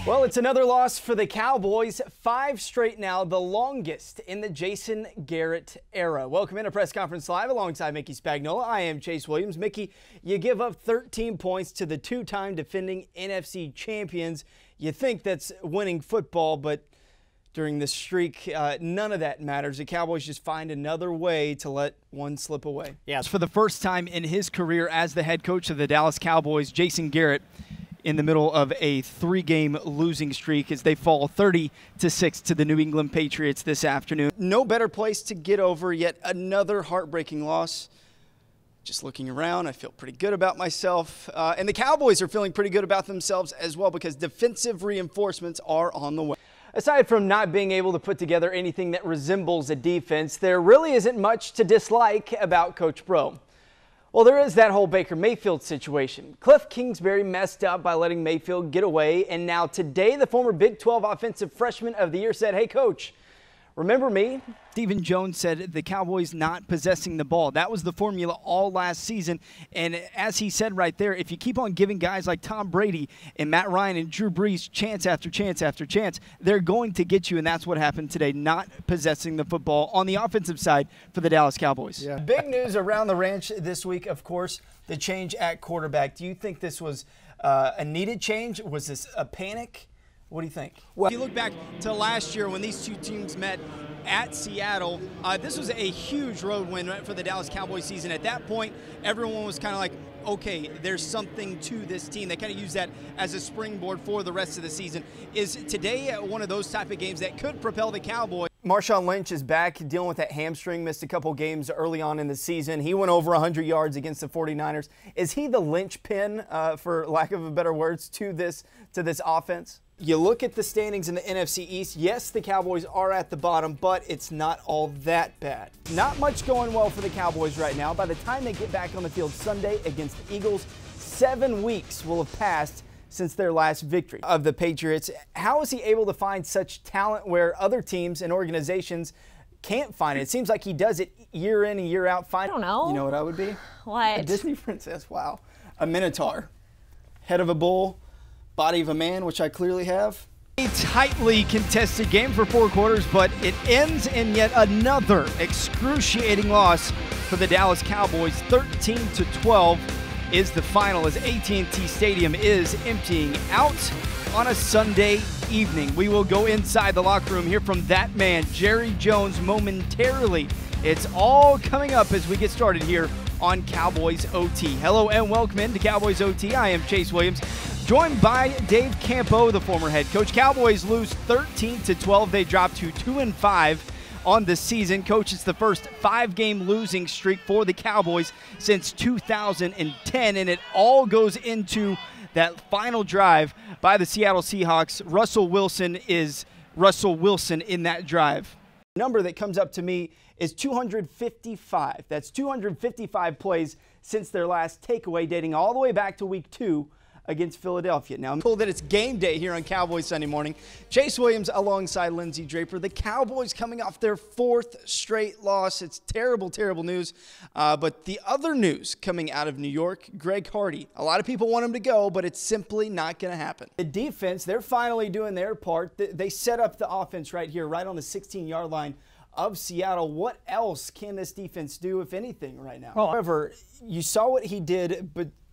Well, it's another loss for the Cowboys. 5 straight now, the longest in the Jason Garrett era. Welcome into Press Conference Live alongside Mickey Spagnola. I am Chase Williams. Mickey, you give up 13 points to the two-time defending NFC champions. You think that's winning football, but during this streak, none of that matters. The Cowboys just find another way to let one slip away. Yes, for the first time in his career as the head coach of the Dallas Cowboys, Jason Garrett in the middle of a 3-game losing streak as they fall 30-6 to the New England Patriots this afternoon. No better place to get over yet another heartbreaking loss. Just looking around, I feel pretty good about myself. And the Cowboys are feeling pretty good about themselves as well because defensive reinforcements are on the way. Aside from not being able to put together anything that resembles a defense, there really isn't much to dislike about Coach Bro. Well, there is that whole Baker Mayfield situation. Cliff Kingsbury messed up by letting Mayfield get away, and now today the former Big 12 Offensive Freshman of the Year said, "Hey, Coach, remember me?" Stephen Jones said the Cowboys not possessing the ball. That was the formula all last season. And as he said right there, if you keep on giving guys like Tom Brady and Matt Ryan and Drew Brees chance after chance after chance, they're going to get you. And that's what happened today, not possessing the football on the offensive side for the Dallas Cowboys. Yeah. Big news around the ranch this week, of course, the change at quarterback. Do you think this was a needed change? Was this a panic? What do you think? Well, if you look back to last year when these two teams met at Seattle, this was a huge road win for the Dallas Cowboys season. At that point, everyone was kind of like, okay, there's something to this team. They kind of use that as a springboard for the rest of the season. Is today one of those type of games that could propel the Cowboys? Marshawn Lynch is back dealing with that hamstring, missed a couple games early on in the season. He went over 100 yards against the 49ers. Is he the linchpin, for lack of a better words, to this offense? You look at the standings in the NFC East. Yes, the Cowboys are at the bottom, but it's not all that bad. Not much going well for the Cowboys right now. By the time they get back on the field Sunday against the Eagles, 7 weeks will have passed since their last victory of the Patriots. How is he able to find such talent where other teams and organizations can't find it? It seems like he does it year in and year out. I don't know. You know what I would be? What? A Disney princess. Wow. A minotaur. Head of a bull. Body of a man, which I clearly have. A tightly contested game for 4 quarters, but it ends in yet another excruciating loss for the Dallas Cowboys. 13-12 is the final as AT&T Stadium is emptying out on a Sunday evening. We will go inside the locker room, hear from that man, Jerry Jones, momentarily. It's all coming up as we get started here on Cowboys OT. Hello and welcome into Cowboys OT. I am Chase Williams, joined by Dave Campo, the former head coach. Cowboys lose 13-12. They drop to 2-5 on the season. Coach, it's the first 5-game losing streak for the Cowboys since 2010, and it all goes into that final drive by the Seattle Seahawks. Russell Wilson is Russell Wilson in that drive. The number that comes up to me is 255. That's 255 plays since their last takeaway, dating all the way back to week 2 against Philadelphia. Now, I'm told that it's game day here on Cowboys Sunday morning. Chase Williams alongside Lindsey Draper. The Cowboys coming off their 4th straight loss. It's terrible, terrible news. But the other news coming out of New York, Greg Hardy. A lot of people want him to go, but it's simply not going to happen. The defense, they're finally doing their part. They set up the offense right here, right on the 16-yard line of Seattle. What else can this defense do, if anything, right now? However, you saw what he did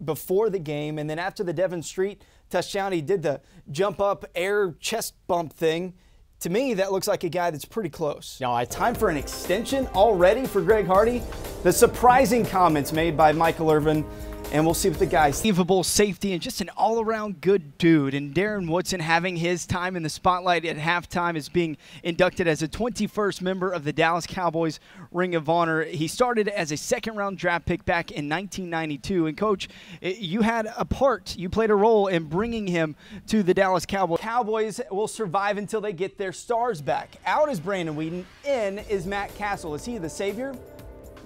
before the game, and then after the Devon Street touchdown, he did the jump up air chest bump thing. To me, that looks like a guy that's pretty close. Now, time for an extension already for Greg Hardy. The surprising comments made by Michael Irvin, and we'll see what the guys. Unbelievable safety and just an all-around good dude. And Darren Woodson having his time in the spotlight at halftime is being inducted as a 21st member of the Dallas Cowboys Ring of Honor. He started as a second-round draft pick back in 1992. And, Coach, you had a part. You played a role in bringing him to the Dallas Cowboys. Cowboys will survive until they get their stars back. Out is Brandon Weeden. In is Matt Castle. Is he the savior?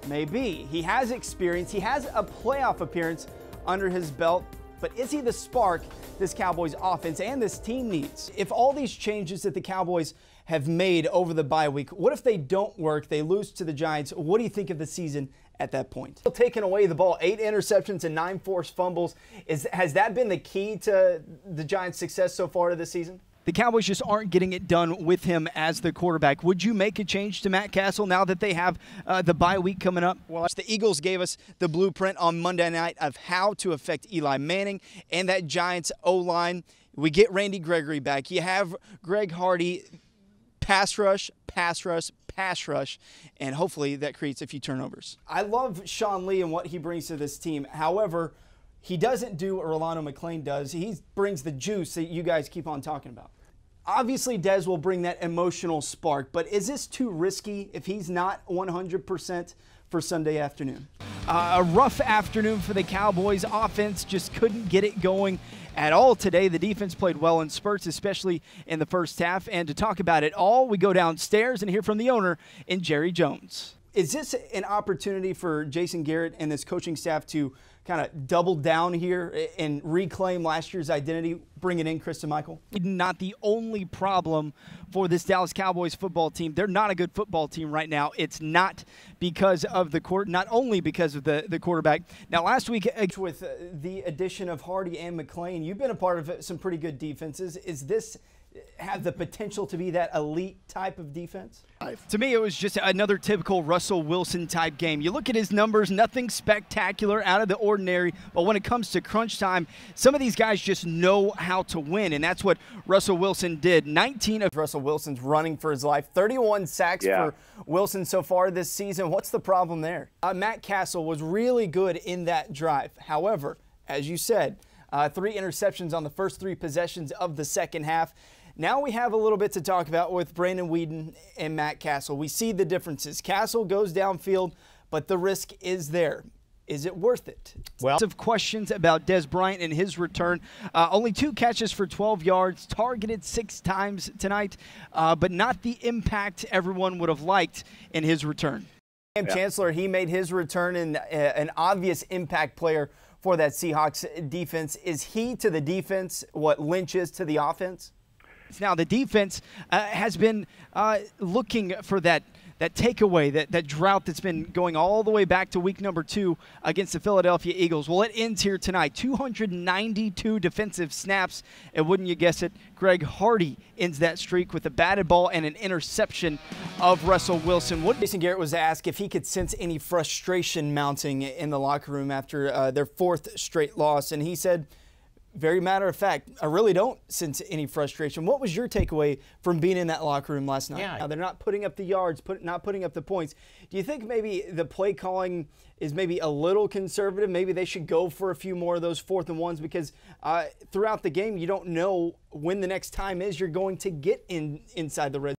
Maybe. He has experience. He has a playoff appearance under his belt. But is he the spark this Cowboys offense and this team needs? If all these changes that the Cowboys have made over the bye week, what if they don't work? They lose to the Giants. What do you think of the season at that point. Taking away the ball, 8 interceptions and 9 forced fumbles. Has that been the key to the Giants' success so far this season? The Cowboys just aren't getting it done with him as the quarterback. Would you make a change to Matt Castle now that they have the bye week coming up? Well, the Eagles gave us the blueprint on Monday night of how to affect Eli Manning and that Giants O-line. We get Randy Gregory back. You have Greg Hardy, pass rush, pass rush, pass rush, and hopefully that creates a few turnovers. I love Sean Lee and what he brings to this team. However, he doesn't do what Rolando McClain does. He brings the juice that you guys keep on talking about. Obviously, Dez will bring that emotional spark, but is this too risky if he's not 100% for Sunday afternoon? A rough afternoon for the Cowboys. Offense just couldn't get it going at all today. The defense played well in spurts, especially in the first half. And to talk about it all, we go downstairs and hear from the owner in Jerry Jones. Is this an opportunity for Jason Garrett and this coaching staff to kind of double down here and reclaim last year's identity, bringing in Kristen Michael? Not the only problem for this Dallas Cowboys football team. They're not a good football team right now. It's not because of not only because of the quarterback. Now, last week with the addition of Hardy and McClain, you've been a part of some pretty good defenses. Is this have the potential to be that elite type of defense? To me, it was just another typical Russell Wilson type game. You look at his numbers, nothing spectacular out of the ordinary, but when it comes to crunch time, some of these guys just know how to win, and that's what Russell Wilson did. 19 of Russell Wilson's running for his life, 31 sacks for Wilson so far this season. What's the problem there? Matt Castle was really good in that drive. However, as you said, 3 interceptions on the first 3 possessions of the second half. Now we have a little bit to talk about with Brandon Weeden and Matt Castle. We see the differences. Castle goes downfield, but the risk is there. Is it worth it? Well, of questions about Dez Bryant and his return. Only 2 catches for 12 yards, targeted 6 times tonight, but not the impact everyone would have liked in his return. Chancellor, he made his return and an obvious impact player for that Seahawks defense. Is he to the defense what Lynch is to the offense? Now, the defense has been looking for that takeaway, that drought that's been going all the way back to week number 2 against the Philadelphia Eagles. Well, it ends here tonight. 292 defensive snaps, and wouldn't you guess it, Greg Hardy ends that streak with a batted ball and an interception of Russell Wilson. Jason Garrett was asked if he could sense any frustration mounting in the locker room after their 4th straight loss, and he said, very matter of fact, I really don't sense any frustration. What was your takeaway from being in that locker room last night? Now, they're not putting up the yards, not putting up the points. Do you think maybe the play calling is maybe a little conservative? Maybe they should go for a few more of those 4th and 1s because throughout the game, you don't know when the next time is you're going to get inside the red zone.